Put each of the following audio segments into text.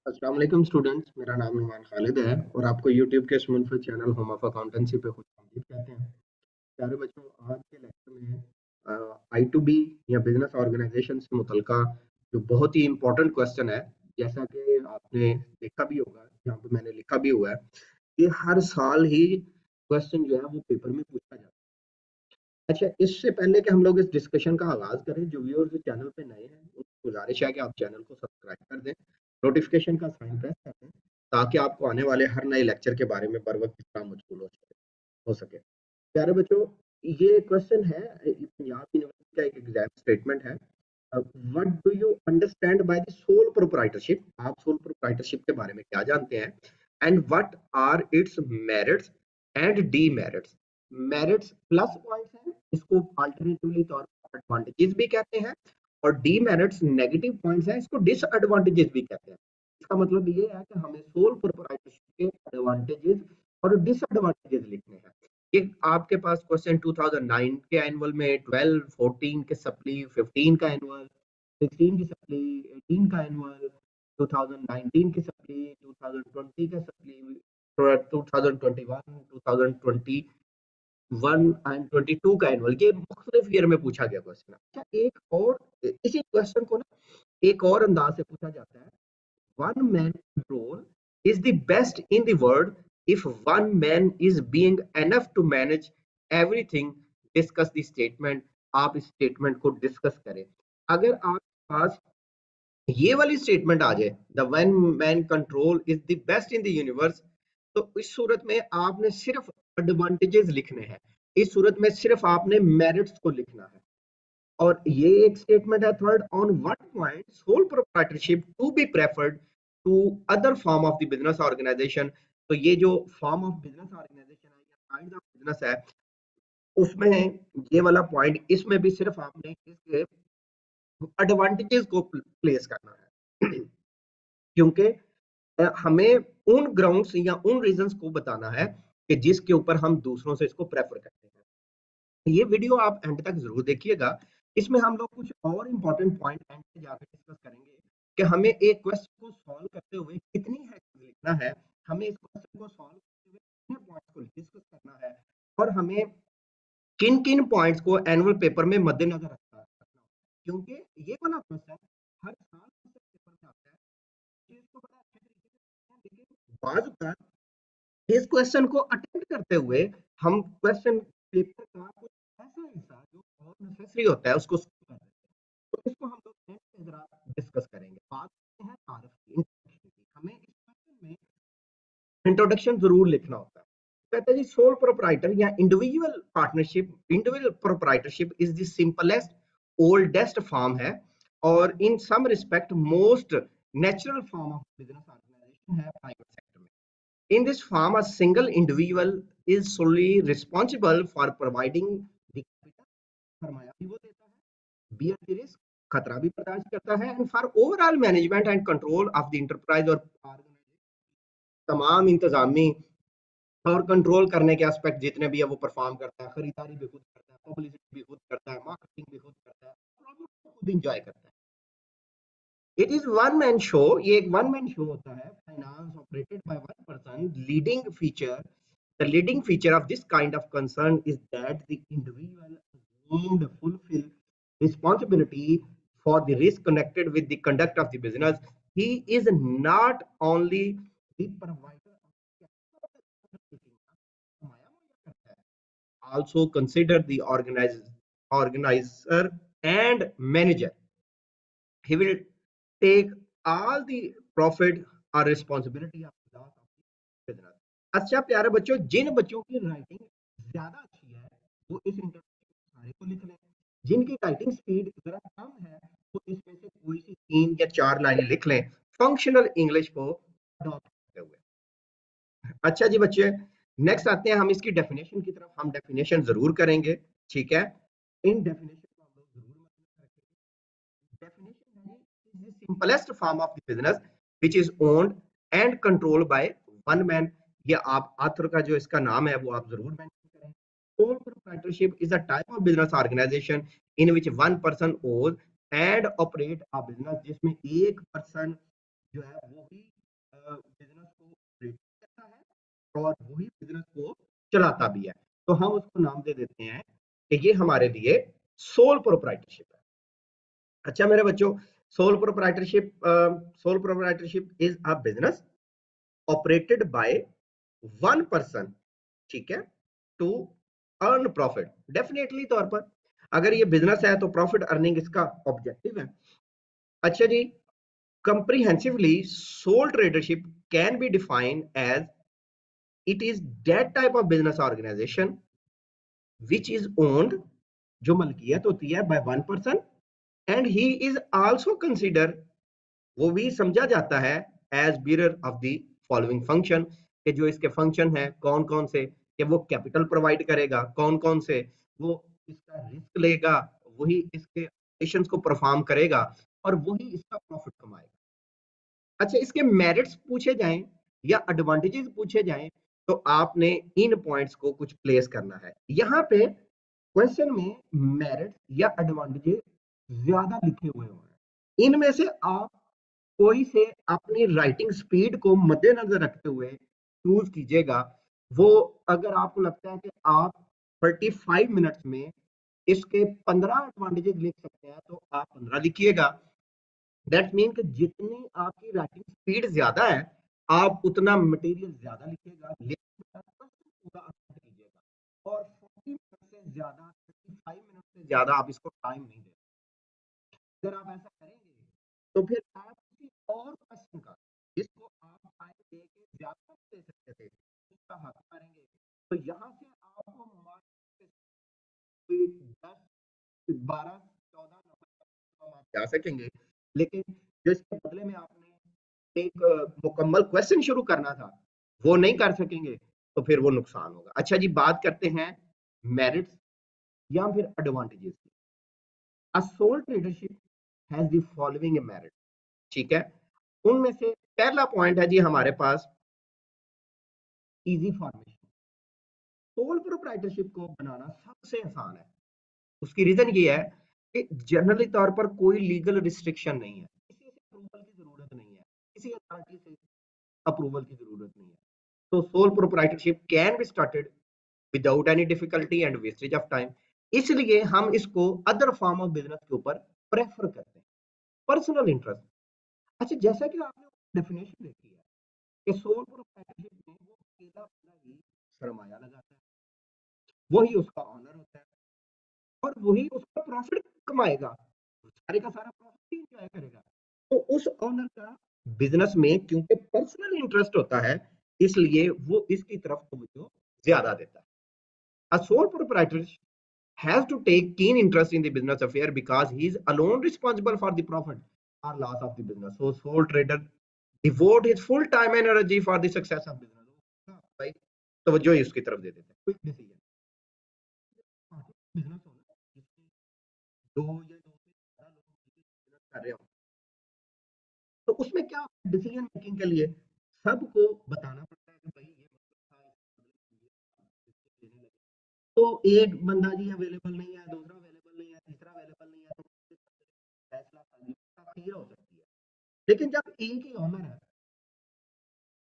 अस्सलाम वालेकुम स्टूडेंट्स, मेरा नाम नुमान खालिद है और आपको यूट्यूब के इस मुनफरद चैनल होम ऑफ अकाउंटेंसी पे खुशामदीद कहते हैं। प्यारे बच्चों, आज के लेक्चर में आई टू बी या बिजनेस ऑर्गेनाइजेशन से मुतल्लिका जो बहुत ही इंपॉर्टेंट क्वेश्चन है, जैसा कि आपने देखा भी होगा, यहाँ पे मैंने लिखा भी हुआ है कि हर साल ही क्वेश्चन जो है वो पेपर में पूछा जाता है। अच्छा, इससे पहले कि हम लोग इस डिस्कशन का आगाज करें, जो व्यूअर्स चैनल पे नए हैं उनको गुजारिश है कि आप चैनल को सब्सक्राइब कर दें, नोटिफिकेशन का साइन प्रेस कर दें, ताकि आपको आने वाले हर नए लेक्चर के बारे में बर वक्त इतना मशगूल हो सके। प्यारे बच्चों, ये क्वेश्चन है पंजाब यूनिवर्सिटी का एक एग्जाम स्टेटमेंट है। What do you understand by the sole proprietorship? आप सोल प्रोप्राइटरशिप के बारे में क्या जानते हैं? And what are its merits and demerits? Merits plus points हैं, इसको अल्टरनेटिवली तौर पर एडवांटेजेस भी कहते हैं, और डीमेरिट्स नेगेटिव पॉइंट्स हैं, इसको डिसएडवांटेजेस भी कहते हैं। इसका मतलब ये है कि हमें सोल प्रोप्राइटरशिप के एडवांटेजेस और डिसएडवांटेजेस लिखने हैं। ये आपके पास क्वेश्चन 2009 के एनुअल में, 12, 14 के सप्ली, 15 का एनुअल, 16 की सप्ली, 18 का एनुअल, 2019 की सप्ली, 2020 का सप्ली, 2021, 2021 एंड 22 का एनुअल, ये मुख्तलिफ ईयर में पूछा गया क्वेश्चन है। अच्छा, एक और इसी क्वेश्चन को ना एक और अंदाज से पूछा जाता है। One man control is the best in the world if one man is being enough to manage everything. Discuss the statement. आप इस स्टेटमेंट को डिस्कस करें। अगर आपके पास ये वाली स्टेटमेंट आ जाए, the one man control is the best in the universe, तो इस सूरत में आपने सिर्फ एडवांटेजेस लिखने हैं, इस सूरत में सिर्फ आपने मेरिट्स को लिखना है। और ये एक स्टेटमेंट है third, on what point sole proprietorship to be preferred to other form of the business organisation. तो ये जो फॉर्म ऑफ बिजनेस ऑर्गेनाइजेशन है या काइंड ऑफ बिजनेस है, उसमें ये वाला पॉइंट, इसमें भी सिर्फ आपने इसके एडवांटेजेस को प्लेस करना है क्योंकि हमें उन ग्राउंड्स या उन रीजंस को बताना है कि जिसके ऊपर हम दूसरों से इसको प्रेफर करते हैं। ये वीडियो आप एंड तक जरूर देखिएगा, इसमें हम लोग कुछ और इंपॉर्टेंट पॉइंट एंड पे जाकर डिस्कस करेंगे कि हमें एक क्वेश्चन को सॉल्व करते हुए कितनी हैक्स लिखना है, हमें इस क्वेश्चन को सॉल्व करते हुए कितने पॉइंट्स को डिस्कस करना है, और हमें किन किन पॉइंट्स को एनुअल पेपर में मद्देनजर रखना है। क्योंकि ये वाला क्वेश्चन हर साल पेपर में आता है, इसको बड़ा अच्छे तरीके से, लेकिन बाज़ इस क्वेश्चन को अटेम्प्ट करते हुए हम क्वेश्चन पेपर का कुछ ऐसा हिस्सा जो और नेसेसरी होता है उसको skip कर देते हैं। तो इसको हम लोग एंड में जरा डिस्कस करेंगे। बात करते हैं तारीफ की, इंट्रोडक्शन की। हमें इस क्वेश्चन में इंट्रोडक्शन जरूर लिखना होता है। कहते हैं जी, सोल प्रोप्राइटर या individual proprietorship is the simplest oldest form है, और in some respect most natural form of business organisation है प्राइवेट सेक्टर में। In this form, a single individual is solely responsible for providing the capital, सरमाया भी वो देता है, bear the risk, खतरा भी बर्दाश्त करता है, and for overall management and control of the enterprise और तमाम इंतजामी और कंट्रोल करने के एस्पेक्ट जितने भी है वो परफॉर्म करता है। खरीदारी भी खुद करता है, पब्लिसिटी भी खुद करता है, मार्केटिंग भी खुद करता है, खुद इंजॉय करता है। It is one man show, ये एक वन मैन शो होता है, finance operated by one person. Leading feature, the leading feature of this kind of concern is that the individual assumed fulfill responsibility for the risk connected with the conduct of the business. He is not only the provider of also consider the organizer and manager. He will take all the profit or responsibility of the loss of the business. अच्छा प्यारे बच्चों, जिन बच्चों की writing ज्यादा अच्छी है वो इस इंट्रोडक्शन सारे को लिख लें, जिनकी राइटिंग स्पीड जरा कम है वो इसमें से कोई सी 3 या 4 लाइनें लिख लें, फंक्शनल इंग्लिश को अडॉप्ट करते हुए। अच्छा जी बच्चे, नेक्स्ट आते हैं हम इसकी डेफिनेशन की तरफ। हम डेफिनेशन जरूर करेंगे, ठीक है। इन डेफिनेशन को हम लोग जरूर मतलब रखेंगे। डेफिनेशन है the simplest form of the business which is owned and controlled by one man. ये आप ऑथर का जो इसका नाम है वो आप जरूर मेंशन करें। Sole proprietorship is a type of business organisation in which one person owns and operate a business, जिसमें एक पर्सन जो है वही बिजनेस को ऑपरेट करता है और वही बिजनेस को चलाता भी है। तो हम उसको नाम दे देते हैं कि ये हमारे लिए सोल प्रोप्राइटरशिप है। अच्छा मेरे बच्चों, soul proprietorship is a business operated by one person, ठीक है, टू अर्न प्रॉफिट। डेफिनेटली तौर पर अगर ये बिजनेस है तो प्रॉफिट अर्निंग इसका ऑब्जेक्टिव है। अच्छा जी, comprehensively sole tradership can be defined as it is that type of business organization which is owned, जो मलकियत होती है by one person and he is also considered, वो भी समझा जाता है as bearer of the following function, कि जो इसके फंक्शन है कौन कौन से, कि वो कैपिटल प्रोवाइड करेगा, कौन कौन से, वो इसका रिस्क लेगा, वही इसके ऑपरेशंस को परफॉर्म करेगा और वही इसका प्रॉफिट कमाएगा। अच्छा इसके मेरिट्स पूछे जाएं या एडवांटेजेस पूछे जाएं तो आपने इन पॉइंट्स को कुछ प्लेस करना है। यहाँ पे क्वेश्चन में मेरिट या एडवांटेजेस ज्यादा लिखे हुए हैं, इनमें से आप कोई से अपनी राइटिंग स्पीड को मद्देनजर रखते हुए चूज कीजिएगा। वो अगर आपको लगता है कि आप 35 मिनट्स में इसके 15 एडवांटेजेस लिख सकते हैं तो आप 15 लिखिएगा। दैट मीन कि जितनी आपकी राइटिंग स्पीड ज्यादा है आप उतना मटेरियल ज्यादा लिखिएगा, लेकिन पूरा अटेम्प्ट कीजिएगा और 40 मिनट से ज्यादा 35 मिनट से ज्यादा आप इसको टाइम नहीं दें। अगर आप ऐसा करेंगे तो फिर आप किसी और क्वेश्चन का जिसको आप टाइम दे के ज्यादा दे सकते थे उसका हक करेंगे, तो यहाँ से आपको मार्क्स 10 12 14 नंबर आप जा सकेंगे, लेकिन जो इसके बदले में आपने एक मुकम्मल क्वेश्चन शुरू करना था वो नहीं कर सकेंगे तो फिर वो नुकसान होगा। अच्छा जी, बात करते हैं मेरिट्स या फिर एडवांटेजेस की। A sole tradership has the following merit, ठीक है, उनमें से पहला पॉइंट है जी हमारे पास इजी फॉर्मेशन। सोल प्रोप्राइटरशिप को बनाना सबसे आसान है। उसकी रीजन ये है कि जनरली तौर पर कोई लीगल रिस्ट्रिक्शन नहीं है, किसी से अप्रूवल की जरूरत नहीं है, किसी अथॉरिटी से अप्रूवल की जरूरत नहीं है। तो sole proprietorship can be started without any difficulty and wastage of time, इसलिए हम इसको अदर फॉर्म ऑफ बिजनेस के ऊपर प्रेफर करते हैं। पर्सनल इंटरेस्ट, अच्छा जैसा कि आपने डेफिनेशन देखी है कि सोल प्रोप्राइटरशिप में वो अकेला अपना ही सरमाया लगाता है, वही उसका ऑनर होता है और वही उसका प्रॉफिट कमाएगा, सारे का सारा प्रॉफिट ही एंजॉय करेगा। तो उस ऑनर का बिजनेस में क्योंकि पर्सनल इंटरेस्ट होता है इसलिए वो इसकी तरफ तवज्जो ज्यादा देता है। A sole proprietor has to take keen interest in the business affair because he is alone responsible for the profit or loss of the business. So sole trader devote his full time and energy for the success of business. भाई तवज्जो ही उसकी तरफ दे देते हैं। Quick decision, business हो ना जिसमें दो या दो से ज्यादा लोग बिजनेस कर रहे हो तो उसमें क्या डिसीजन मेकिंग के लिए सबको बताना पड़ता है कि भाई ये मतलब था, तो एक बंदा जी अवेलेबल नहीं है, दूसरा अवेलेबल नहीं है, तीसरा अवेलेबल नहीं है, तो फैसला ताखीर हो सकती है। लेकिन जब एक ही ऑनर है,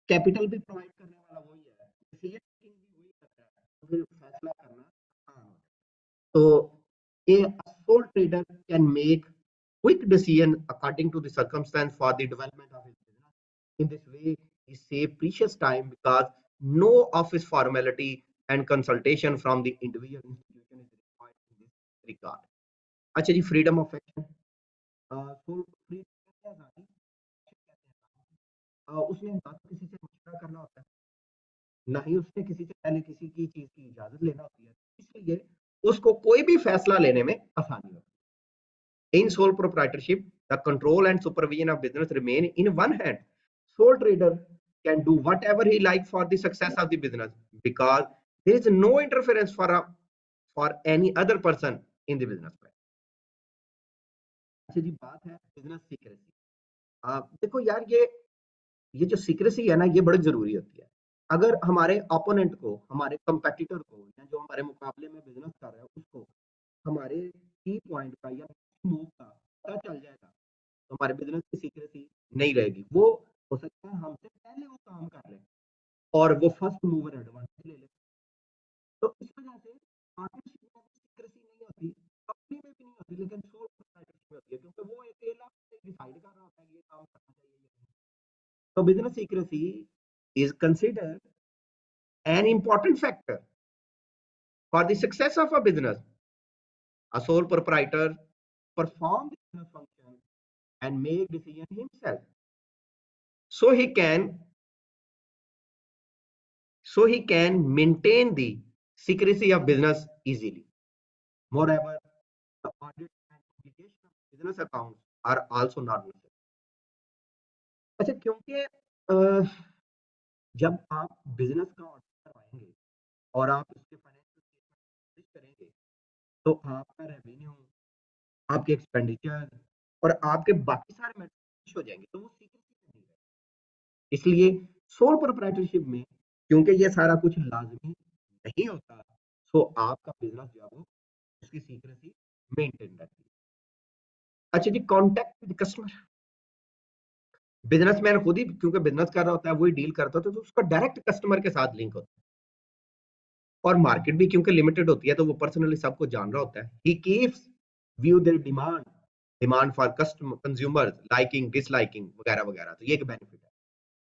कैपिटल भी प्रोवाइड करने वाला वही है, डिसीजन मेकिंग भी वही करता है, तो फिर फैसला करना आसान हो जाता है। तो a sole trader can make quick decision according to the circumstance for the development of his business. In this way, he save precious time because no office formality and consultation from the individual institution is required in this regard. अच्छा जी, freedom of action, उसने ना तो किसी से मशवरा करना होता है, ना ही उसने किसी से पहले किसी की चीज की इजाजत लेना होती है, इसलिए उसको कोई भी फैसला लेने में आसानी होती है। In sole proprietorship the control and supervision of business remain in one hand. Sole trader can do whatever he like for the success of the business because there is no interference for any other person in the business। अच्छा जी, बात है business secrecy. देखो यार, ये जो secrecy है ना ये बड़ी जरूरी होती है। अगर हमारे ओपोनेंट को, हमारे कंपेटिटर को या जो हमारे मुकाबले में बिजनेस कर रहा है उसको हमारे की पॉइंट का या मूव का पता चल जाएगा तो हमारे बिजनेस की सीक्रेसी नहीं रहेगी। वो हो सकता है हमसे पहले वो काम कर ले और वो फर्स्ट मूवर एडवांटेज ले ले। तो इस वजह से पार्टनरशिप में सीक्रेसी नहीं होती, कंपनी में भी नहीं होती, लेकिन सोल प्रोप्राइटरशिप में होती है, क्योंकि वो अकेला डिसाइड कर रहा होता है कि ये काम करना चाहिए या नहीं। तो business secrecy is considered an important factor for the success of a business. A sole proprietor perform the business function and make decision himself, so he can maintain the secrecy of business easily. Moreover, the audit and publication of business accounts are also not necessary. अच्छा, क्योंकि जब आप business का audit करवाएंगे और आप उसके financial statement करेंगे, तो आपका रेवेन्यू, आपके एक्सपेंडिचर और आपके बाकी सारे मैटर्स हो जाएंगे, तो वो सीक्रेसी नहीं है। इसलिए सोल प्रोप्राइटरशिप में क्योंकि ये सारा कुछ लाजमी नहीं होता, तो आपका बिजनेस जो है वो उसकी सीक्रेसी मेंटेन रहती है। अच्छा जी, कॉन्टेक्ट विद कस्टमर। बिजनेसमैन खुद ही क्योंकि बिजनेस कर रहा होता है, वही डील करता होता है, तो उसका डायरेक्ट कस्टमर के साथ लिंक होता है। और मार्केट भी क्योंकि लिमिटेड होती है, तो वो पर्सनली सबको जान रहा होता है। He keeps view their demand for customer consumers, liking disliking वगैरह वगैरह। तो ये एक बेनिफिट है।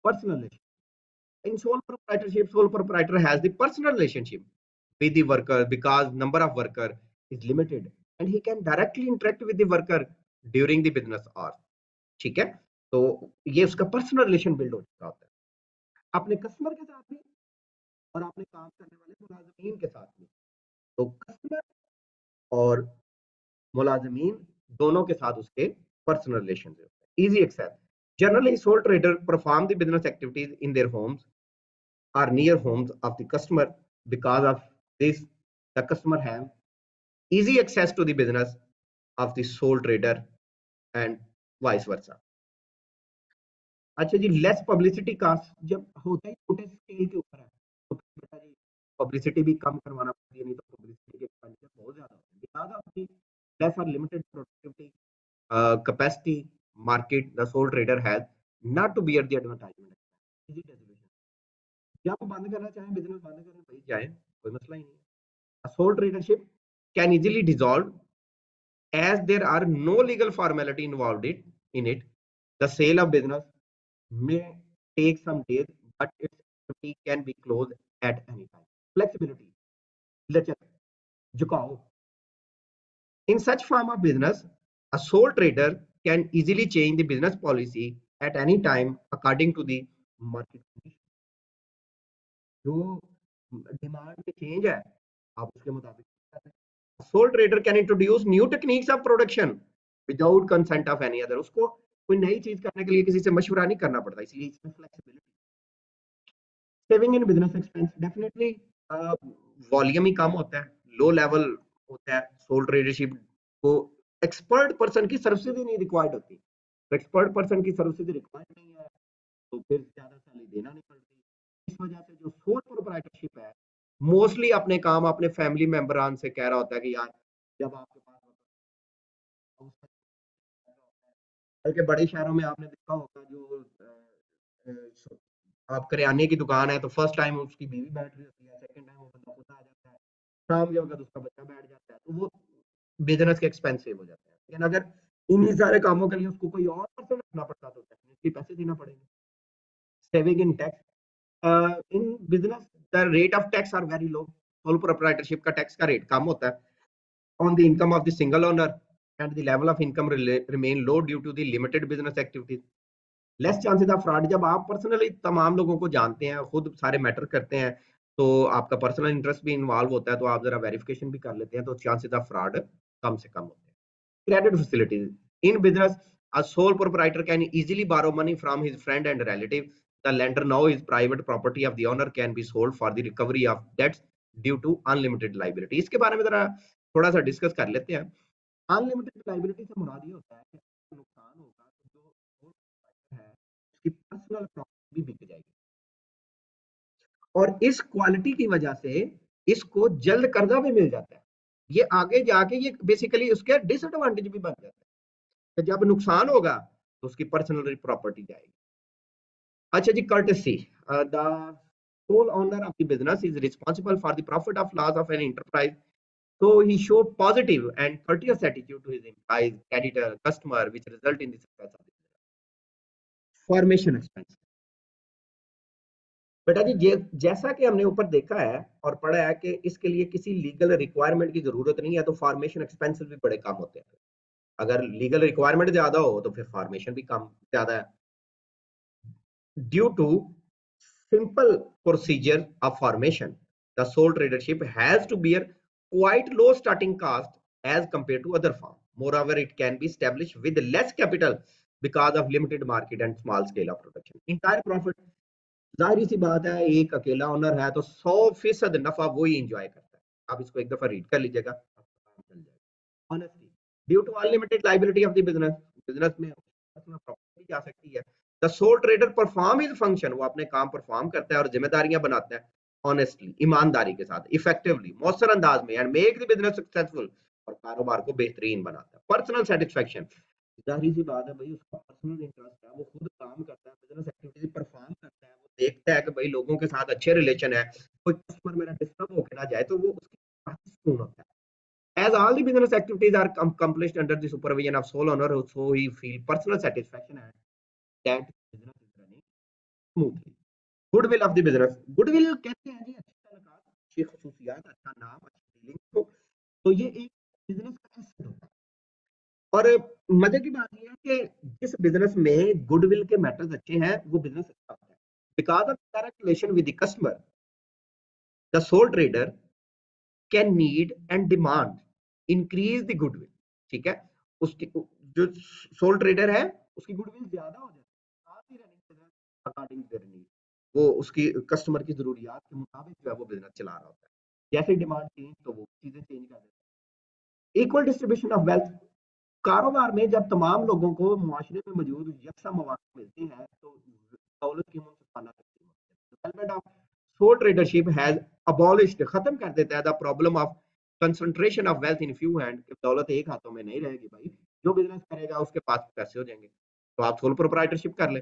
Personal relation in sole proprietorship, sole proprietor has the personal relationship with the worker because number of worker is limited and he can directly interact with the worker during the business hours। ठीक है, तो ये उसका personal relation build हो चुका होता है अपने कस्टमर के साथ भी और अपने काम करने वाले मुलाजमीन के साथ भी। तो कस्टमर और मुलाजमीन दोनों के साथ उसके पर्सनल रिलेशन है। Easy access. Generally sole trader perform the business activities in their homes or near homes of the customer. Because of this, the customer have easy access to the business of the sole trader and vice versa। अच्छा जी, less publicity cast जब होता है छोटे scale के ऊपर है, तो बेटा जी पब्लिसिटी भी कम करवाना पड़ती है, नहीं तो पब्लिसिटी के एक्सपेंडिचर बहुत ज्यादा होते हैं। बिकॉज ऑफ द लेस और limited productivity capacity market, the sole trader has not to bear the advertisement। easy distribution, जब बंद करना चाहें बिजनेस बंद करें भाई जाए, कोई मसला ही नहीं है। Sole tradership can easily dissolve as there are no legal formality involved in it। The sale of business may take some days, but its activity can be closed at any time। Flexibility, लचक, झुकाव। In such form of business, a sole trader can easily change the business policy at any time according to the market condition। जो demand में change है, आप उसके मुताबिक करते हैं। Soul trader can introduce new techniques of production without consent of any other. उसको कोई नई चीज करने के लिए किसी से मशवरा नहीं करना पड़ता, इसलिए इसमें flexibility. Saving in business expense, definitely volume ही कम होता है, लो लेवल होता है। सोल ट्रेडरशिप को एक्सपर्ट पर्सन की सब्सिडी नहीं रिक्वायर्ड होती, तो एक्सपर्ट पर्सन की सब्सिडी रिक्वायर्ड नहीं है, तो फिर ज्यादा सैलरी देना नहीं पड़ती। इस वजह से जो सोल प्रोप्राइटरशिप है, मोस्टली अपने काम अपने फैमिली मेंबरान से कह रहा होता है कि यार जब आपके पास, बल्कि बड़े शहरों में आपने देखा होगा जो आप करियाने की दुकान है, तो फर्स्ट टाइम उसकी बीवी बैठ रही होती है, सेकंड टाइम वो बंदा खुद आ जाता है, शाम के वक्त उसका बच्चा बैठ जाता है, तो वो बिजनेस के एक्सपेंस सेव हो जाते हैं। लेकिन अगर इन्हीं सारे कामों के लिए उसको कोई और पर्सन रखना पड़ता तो डेफिनेटली पैसे देना पड़ेगा। Saving in tax, in business the rate of tax are very low. Sole proprietorship का टैक्स का रेट कम होता है on the income of the single owner and the level of income remain low due to the limited business activities। Less chances of fraud, जब आप personally तमाम लोगों को जानते हैं, खुद सारे मैटर करते हैं, तो आपका पर्सनल इंटरेस्ट भी इन्वॉल्व होता है, तो आप जरा वेरिफिकेशन भी कर लेते हैं, तो चांसेस ऑफ फ्रॉड कम से कम होते हैं। Credit facilities in business, a sole proprietor can easily borrow money from his friend and relative। The lender now is private property of the owner can be sold for the recovery of debts due to unlimited liability। इसके बारे में जरा थोड़ा सा discuss कर लेते हैं। Unlimited liability से मुराद ये होता है कि नुकसान होगा तो जो है उसकी पर्सनल प्रॉपर्टी भी बिक जाएगी, और इस क्वालिटी की वजह से इसको जल्द कर्जा भी मिल जाता है। ये आगे जाके ये बेसिकली उसके डिसएडवांटेज भी बन जाता है। तो जब नुकसान होगा तो उसकी पर्सनल प्रॉपर्टी जाएगी। अच्छा जी, courtesy, the sole owner of the business is responsible for the profit of loss of an enterprise. So he show positive and courteous attitude to his employees, creditor, customer, which result in the success of the business. Formation expense, बेटा जी जैसा कि हमने ऊपर देखा है और पढ़ा है कि इसके लिए किसी लीगल रिक्वायरमेंट की जरूरत नहीं है, तो फॉर्मेशन एक्सपेंसेस भी बड़े कम होते हैं। अगर लीगल रिक्वायरमेंट ज्यादा हो तो फिर फॉर्मेशन भी कम ज्यादा है। Due to simple procedure of formation, the sole tradership has to bear quite low starting cost as compared to other firms. Moreover, it can be established with less capital because of limited market and small scale of production. Entire profit, जाहिर सी बात है एक अकेला owner है तो 100% नफा वो ही enjoy करता है। आप इसको एक दफा रीड कर लीजिएगा, चल जाएगा। Honestly, due to unlimited liability of the business, business में प्रॉपर्टी जा सकती है। The soul trader perform is function, वो अपने काम परफॉर्म करता है और जिम्मेदारियां बनाता है ऑनेस्टली, ईमानदारी के साथ, इफेक्टिवली, मौसर अंदाज में, and make the business successful, और कारोबार को बेहतरीन बनाता है। पर्सनल सेटिस्फेक्शन, जाहिर सी बात है भाई उसका पर्सनल इंटरेस्ट है, वो खुद काम करता है, बिजनेस एक्टिविटी परफॉर्म करता है, वो देखता है कि भाई लोगों के साथ अच्छे रिलेशन है, कोई कस्टमर मेरा डिस्टर्ब होकर ना जाए, तो वो उसकी काफी सुकून होता है। As all the business activities are accomplished under the supervision of sole owner, so he feel personal satisfaction and that business is running smoothly. Goodwill of the business, goodwill कहते हैं जी अच्छी तलकात, अच्छी खसूसियात, अच्छा नाम, अच्छी डीलिंग को, तो ये एक बिजनेस का एसेट होता है। और मजे की बात यह है कि जिस बिजनेस में गुडविल के मैटर्स अच्छे हैं वो बिजनेस अच्छा होता है। Because of direct relation with the customer, the soul trader can need and demand increase the goodwill. ठीक है, उसकी जो सोल ट्रेडर है उसकी गुडविल ज्यादा हो जाती है अकॉर्डिंग टू देयर नीड, वो उसकी कस्टमर की जरूरियात के मुताबिक जो है वो बिजनेस चला रहा होता है। जैसे डिमांड चेंज तो वो चीजें चेंज कर देता है। इक्वल डिस्ट्रीब्यूशन ऑफ वेल्थ, कारोबार में जब तमाम लोगों को मुआशरे में मौजूद यकसा मौके मिलते हैं तो दौलत की मुनफाना development of sole tradership has abolished, खत्म कर देता है the problem of concentration of wealth in few hand, दौलत एक हाथों में नहीं रहेगी भाई, जो बिजनेस करेगा उसके पास पैसे हो जाएंगे, तो आप सोल प्रोप्राइटरशिप कर ले।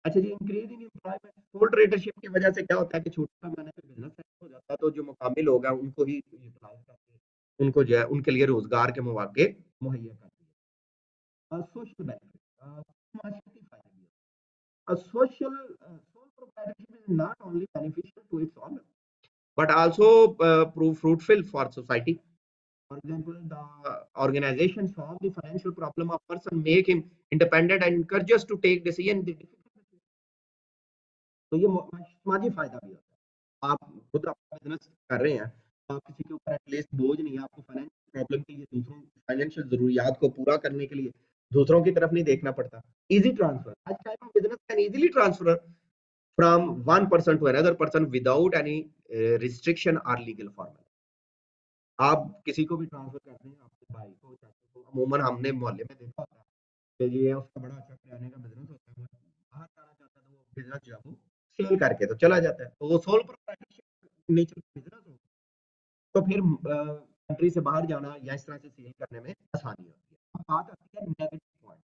अच्छा जी, increase in employment, soul tradership की वजह से क्या होता है कि छोटा मैंने बिजनेस हो जाता है तो जो मुकामी लोग हैं उनको ही यूटिलाइज करके उनको जो है उनके लिए रोजगार के मौके मुहैया करती है। सोशल बेनिफिट, माशरती फायदे भी होते हैं। Social sole proprietorship is not only beneficial to its owner but also prove fruitful for society. For example, the organization solve the financial problem of person, make him independent and encourage us to take decision. तो ये समाजी फायदा भी होता है। आप खुद अपना बिजनेस कर रहे हैं, आप किसी के ऊपर एटलीस्ट बोझ नहीं है, आपको फाइनेंशियल प्रॉब्लम के लिए दूसरों फाइनेंशियल जरूरियात को पूरा करने के लिए दूसरों की तरफ नहीं देखना पड़ता। इजी ट्रांसफर, आज type of business can easily transfer from one person to another person without any restriction or legal formula. आप किसी को भी ट्रांसफर कर दें, आपके भाई को, चाचा को, अमूमन हमने मोहल्ले में देखा होता है कि ये उसका बड़ा अच्छा किराने का बिजनेस होता है, वो बाहर जाना चाहता है तो वो बिजनेस जो है वो सेल करके तो चला जाता है, तो वो सोल प्रोप्राइटरशिप नेचर का बिजनेस हो, तो फिर कंट्री से बाहर जाना या इस तरह से सेल करने में आसानी होती है। अब बात आती है नेगेटिव पॉइंट,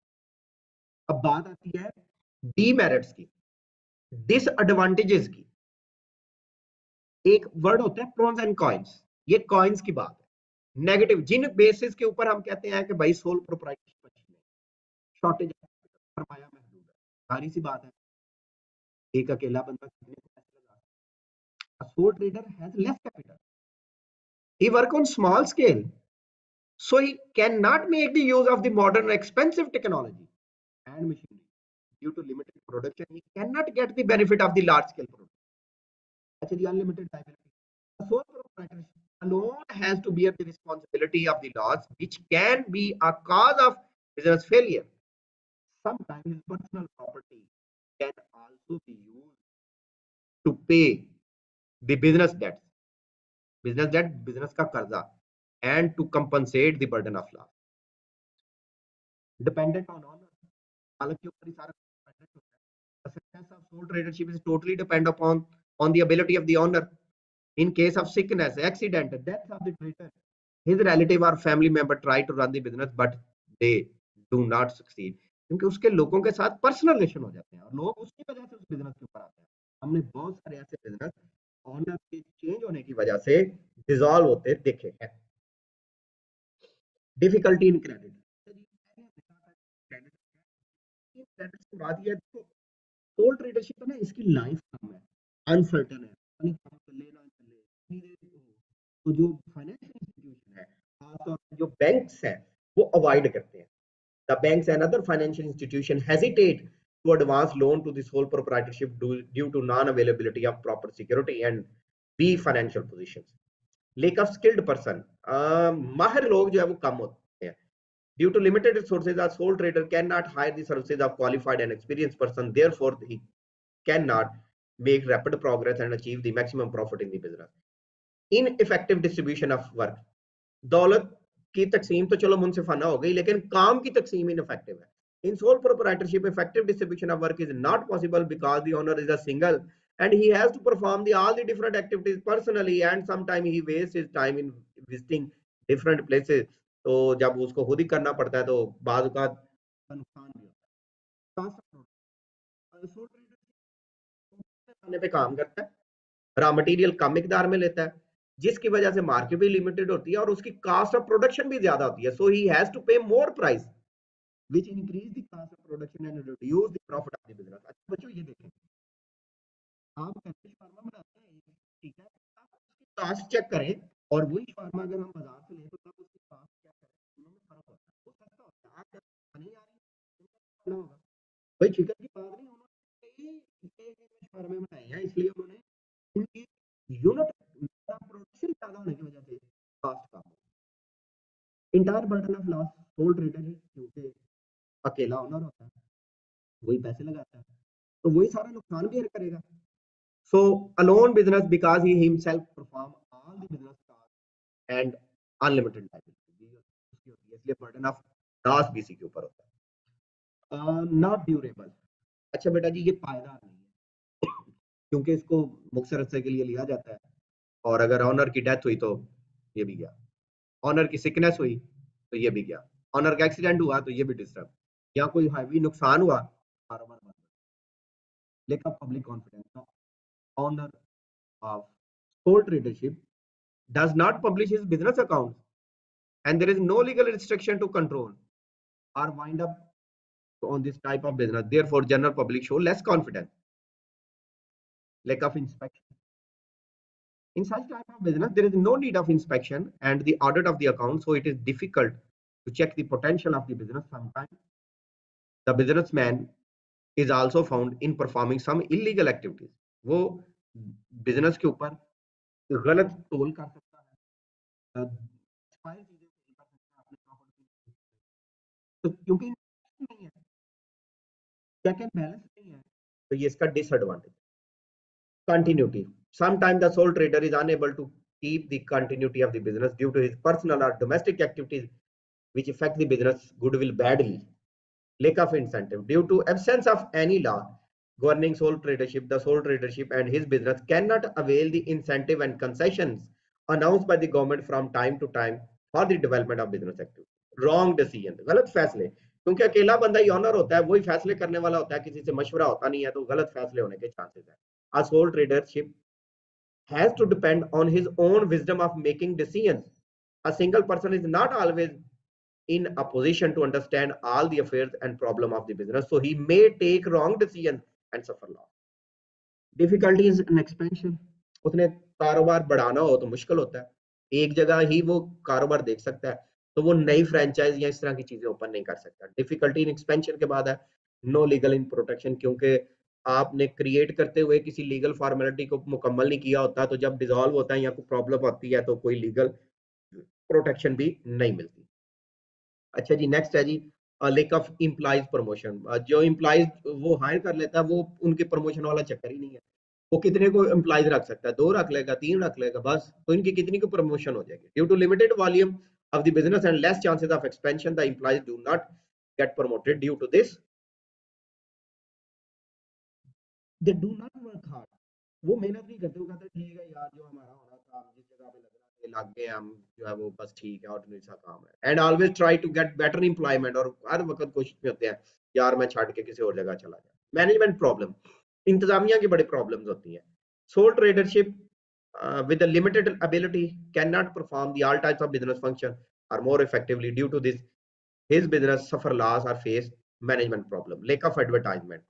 अब बात आती है डीमेरिट्स की, डिसएडवांटेजेस की। एक वर्ड होता है प्रोन्स एंड कॉइन्स, ये कॉइन्स की बात है। नेगेटिव, जिन बेसिस के ऊपर हम कहते हैं कि भाई सोल प्रोप्राइटरशिप अच्छी है, शॉर्टेज फरमाया महदूद है, सारी सी बात है, एक अकेला बंदा कितने पैसे लगा सकता है। Soul trader has less capital, he work on small scale, so he cannot make the use of the modern expensive technology and machinery. Due to limited production, he cannot get the benefit of the large scale production. Actually, unlimited liability. The sole proprietorship alone has to bear the responsibility of the loss, which can be a cause of business failure. Sometimes his personal property can also be used to pay the business debts, business debt, business का कर्जा, and to compensate the burden of loss. Dependent on owner, मालिक के ऊपर ही सारा dependent होता है. The success of sole tradership is totally depend upon on the ability of the owner. In case of sickness, accident, death of the trader, his relative or family member try to run the business, but they do not succeed, क्योंकि उसके लोगों के साथ personal relation हो जाते हैं और लोग उसकी वजह से उस बिजनेस के ऊपर आते हैं। हमने बहुत सारे ऐसे बिजनेस ऑनर के चेंज होने की वजह से डिसॉल्व होते देखे हैं। डिफिकल्टी इन क्रेडिट, क्रेडिट की बात ये है, सोल ट्रेडरशिप है ना, इसकी लाइफ कम है, अनसर्टन है, नहीं कब चले ना चले। तो जो फाइनेंशियल इंस्टीट्यूशन है, खासतौर पे जो बैंक्स हैं, वो अवॉइड करते हैं। The banks and other financial institution hesitate to advance loan to the sole proprietorship due to non-availability of proper security and B financial positions. Lack of skilled person, माहिर लोग जो है वो कम होते हैं। Due to limited resources, a sole trader cannot hire the services of qualified and experienced person. Therefore, he cannot make rapid progress and achieve the maximum profit in the business. Ineffective distribution of work. दौलत की तकसीम तो चलो मुनसिफाना हो गई, लेकिन काम की तकसीम इनफेक्टिव है। In sole proprietorship, effective distribution of work is not possible because the owner is a single and he has to perform all the different activities personally, and sometimes he wastes his time in visiting different places. तो जब उसको खुद ही करना पड़ता है तो बाद का नुकसान भी होता है। पे काम करता है, रॉ मटेरियल कम मिकदार में लेता है, जिसकी वजह से मार्केट भी लिमिटेड होती है और उसकी कास्ट ऑफ प्रोडक्शन भी ज्यादा होती है। सो ही हैज टू पे मोर price which increase the cost of production and reduce the profit of the business। अच्छा बच्चों ये देखें, आप कैसे फार्मा बनाते हैं, ठीक है, आप उसकी कास्ट चेक करें और वही फार्मा अगर हम बाजार से लें तो तब उसकी कास्ट चेक करें, दोनों में फर्क होता है, वो सस्ता होता है। आप नहीं आ रही होगा भाई, चिकन की बात नहीं, उन्होंने फार्मे बनाए हैं, इसलिए उन्होंने उनकी यूनिट प्रोडक्शन ज्यादा होने की वजह से कास्ट कम। Entire burden of loss sole trader है, क्योंकि अकेला ओनर होता है, वही पैसे लगाता है, तो वही सारा नुकसान भी करेगा। So alone business because he himself perform all the business task and unlimited liability उसकी होती है, इसलिए बर्डन ऑफ लॉस भी इसी के ऊपर होता है। नॉट ड्यूरेबल, अच्छा बेटा जी ये पायदार नहीं है, क्योंकि इसको मुख्तर अरसे के लिए लिया जाता है और अगर ऑनर की डेथ हुई तो ये भी गया, ऑनर की सिकनेस हुई तो ये भी गया, ऑनर का एक्सीडेंट हुआ तो ये भी डिस्टर्ब, या कोई हैवी नुकसान हुआ कारोबार बंद। लेकिन public confidence, owner of sole tradership does not publish his business accounts and there is no legal restriction to control or wind up on this type of business. Therefore, general public show less confidence. Lack of inspection. In such type of business, there is no need of inspection and the audit of the account, so it is difficult to check the potential of the business. Sometimes the businessman is also found in performing some illegal activities. वो business के ऊपर गलत तोल कर सकता है, तो क्योंकि नहीं है, चेक एंड बैलेंस नहीं है, तो ये इसका disadvantage. Continuity, sometimes the sole trader is unable to keep the continuity of the business due to his personal or domestic activities which affect the business goodwill badly. Lack of incentive, due to absence of any law governing sole tradership, the sole tradership and his business cannot avail the incentive and concessions announced by the government from time to time for the development of business activity. Wrong decision, गलत फैसले, क्योंकि अकेला बंदा ही honour होता है, वही फैसले करने वाला होता है, किसी से मशवरा होता नहीं है, तो गलत फैसले होने के चांसेस है। A sole tradership has to depend on his own wisdom of making decisions. A single person is not always in a position to understand all the affairs and problem of the business, so he may take wrong decisions and suffer loss. Difficulties in expansion, उसने कारोबार बढ़ाना हो तो मुश्किल होता है, एक जगह ही वो कारोबार देख सकता है, तो वो नई फ्रेंचाइज या इस तरह की चीजें ओपन नहीं कर सकता। डिफिकल्टी इन एक्सपेंशन के बाद है नो लीगल इन प्रोटेक्शन, क्योंकि आपने क्रिएट करते हुए किसी लीगल फॉर्मेलिटी को मुकम्मल नहीं किया होता, तो जब डिसॉल्व होता है या कोई प्रॉब्लम आती है तो कोई लीगल प्रोटेक्शन भी नहीं मिलती। अच्छा जी नेक्स्ट है जी लेक ऑफ इम्प्लाइज प्रमोशन, जो इम्प्लाइज वो हायर कर लेता है वो उनके प्रमोशन वाला चक्कर ही नहीं है, वो कितने को एम्प्लॉइज रख सकता है, 2 रख लेगा, 3 रख लेगा, बस तो इनकी कितनी को प्रमोशन हो जाएगी। Due to limited volume of the business and less chances of expansion, the employees do not get promoted. Due to this they do not work hard, वो मेहनत नहीं करते, वो कहते ठीक है यार जो हमारा होना था जिस जगह पे लगना लग गए हम, जो है वो बस ठीक है, ऑर्डिनरी सा काम है। And always try to get better employment, और हर वक्त कोशिश में होते हैं यार मैं छाड़ के किसी और जगह चला जाए। मैनेजमेंट प्रॉब्लम, इंतजामिया की बड़ी प्रॉब्लम्स होती हैं। Sole tradership with a limited ability cannot perform the all types of business function or more effectively. Due to this, his business suffer loss or face management problem, lack of advertisement।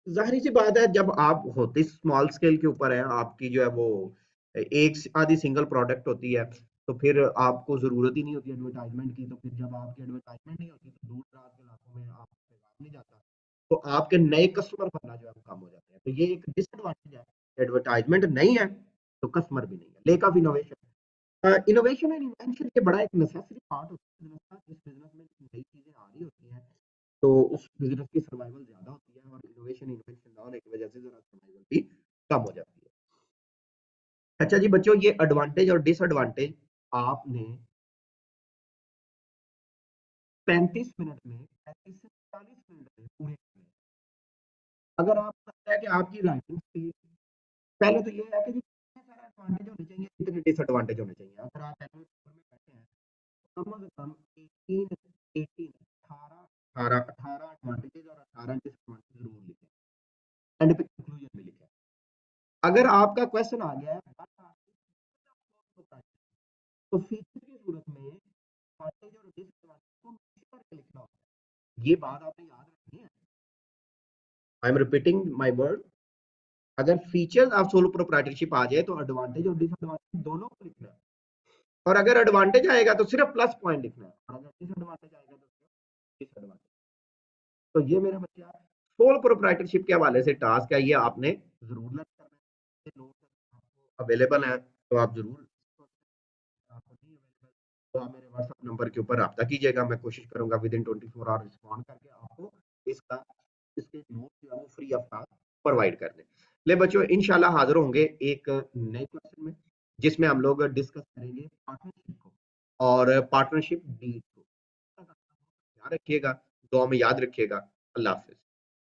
जाहिर सी बात है, जब आप होते small scale के ऊपर है, आपकी जो है वो एक आधी सिंगल प्रोडक्ट होती है, तो फिर आपको जरूरत ही नहीं होती एडवर्टाइजमेंट की। तो फिर जब आपकी एडवर्टाइजमेंट नहीं होती तो दूर दराज के इलाकों में आप पैगाम नहीं जाता, तो आपके नए कस्टमर बनना जो है वो कम हो जाते हैं। तो ये एक डिसएडवांटेज है, एडवर्टाइजमेंट नहीं है तो कस्टमर भी नहीं है। Lake of innovation, innovation and invention के बड़ा एक नेसेसरी पार्ट होता है बिजनेस का। जिस बिजनेस में नई चीजें आ रही होती हैं तो उस बिजनेस की सर्वाइवल ज्यादा होती है, और इनोवेशन इन्वेंशन ना होने की वजह से जरा सर्वाइवल भी कम हो जाती है। अच्छा जी बच्चों, ये एडवांटेज और डिसएडवांटेज आपने 35 मिनट में, 35 से 40 मिनट में पूरे करने हैं। अगर आपको लगता है कि आपकी राइटिंग स्पीड, पहले तो ये है कि जी कितने सारे एडवांटेज होने चाहिए, कितने डिसएडवांटेज होने चाहिए। अगर आप एनुअल पेपर में बैठे हैं तो कम से कम 18 एडवांटेजेस और 18 डिसएडवांटेज जरूर लिखें, एंड पे कंक्लूजन में लिखें। अगर आपका क्वेश्चन आ गया है तो फीचर की सूरत में एडवांटेज और डिसएडवांटेज को मिक्स करके लिखना होता है। ये बात आपने याद रखनी है। I am repeating my word. अगर फीचर्स ऑफ सोलो प्रोप्राइटरशिप आ जाए तो एडवांटेज और डिसएडवांटेज दोनों को लिखना है, और अगर एडवांटेज आएगा तो सिर्फ प्लस पॉइंट लिखना है, और अगर डिसएडवांटेज आएगा तो सिर्फ डिसएडवांटेज। तो ये मेरे बच्चे सोल प्रोप्राइटरशिप के हवाले से टास्क है, ये आपने जरूर लर्न करना है। नोट्स आपको अवेलेबल है तो आप जरूर, आपको नहीं अवेलेबल तो आप मेरे व्हाट्सएप नंबर के ऊपर रब्ता कीजिएगा। मैं कोशिश करूंगा विद इन 24 आवर रिस्पॉन्ड करके आपको इसका इसके नोट्स जो है वो फ्री ऑफ कॉस्ट प्रोवाइड कर दें। ले बच्चों, इंशाल्लाह हाजिर होंगे एक नए क्वेश्चन में, जिसमें हम लोग डिस्कस करेंगे पार्टनरशिप को और पार्टनरशिप डीड को। ध्यान रखिएगा, दुआ में याद रखिएगा। अल्लाह हाफिज।